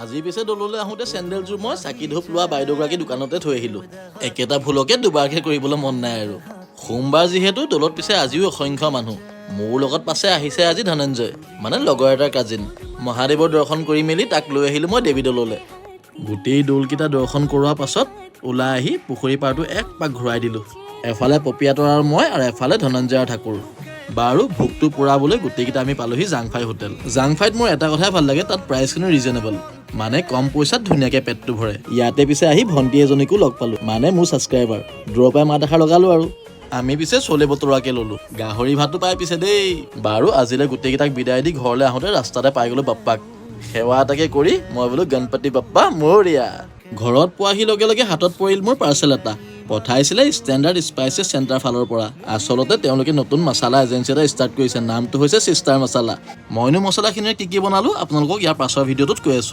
আজি পিছে দললৈ আহোঁতে চেণ্ডেলযোৰ মই চাকি ধূপ লোৱা বাইদেউগৰাকী দোকানতে থৈ আহিলোঁ। একেটা ভুলকে দুবাৰকৈ কৰিবলৈ মন নাই আৰু। সোমবাৰ যিহেতু দলত পিছে আজিও অসংখ্য মানুহ। মোৰ লগত পাছে আহিছে আজি ধনঞ্জয়, মানে লগৰ এটাৰ কাজিন। মহাদেৱৰ দৰ্শন কৰি মেলি তাক লৈ আহিলোঁ মই দেৱী দললৈ। গোটেই দৌলকেইটা দৰ্শন কৰোৱাৰ পাছত ওলাই আহি পুখুৰী পাৰটো এক পাক ঘূৰাই দিলোঁ। এফালে পপিয়াতৰ আৰু মই আৰু এফালে ধনঞ্জয় আৰু ঠাকুৰ। বাৰু ভোকটো পুৰাবলৈ গোটেইকেইটা আমি পালোহি জাংফাই হোটেল। জাংফাইত মোৰ এটা কথাই ভাল লাগে, তাত প্ৰাইচখিনি ৰিজনেবল, মানে কম পইচাত ধুনীয়াকৈ পেটটো ভৰে। ইয়াতে পিছে আহি ভণ্টি এজনীকো লগ পালোঁ, মানে মোৰ ছাবস্ক্ৰাইবাৰ। দূৰৰ পৰাই মাত এষাৰ লগালোঁ আৰু। আমি পিছে চলে বতৰাকৈ ল'লোঁ। গাহৰি ভাতটো পাই পিছে দেই। বাৰু আজিলৈ গোটেইকেইটাক বিদায় দি ঘৰলৈ আহোঁতে ৰাস্তাতে পাই গ'লোঁ বাপ্পাক। সেৱা এটাকে কৰি মই বোলো গণপতি বাপ্পা মৰিয়া। ঘৰত পোৱাহি লগে লগে হাতত পৰিল মোৰ পাৰ্চেল এটা। পঠাইছিলে ষ্টেণ্ডাৰ্ড স্পাইচেছ চেণ্টাৰ ফালৰ পৰা। আচলতে তেওঁলোকে নতুন মছলা এজেঞ্চি এটা ষ্টাৰ্ট কৰিছে, নামটো হৈছে চিষ্টাৰ মছলা। মইনো মছলাখিনিৰে কি বনালোঁ আপোনালোকক ইয়াৰ পাছৰ ভিডিঅ'টোত কৈ আছোঁ।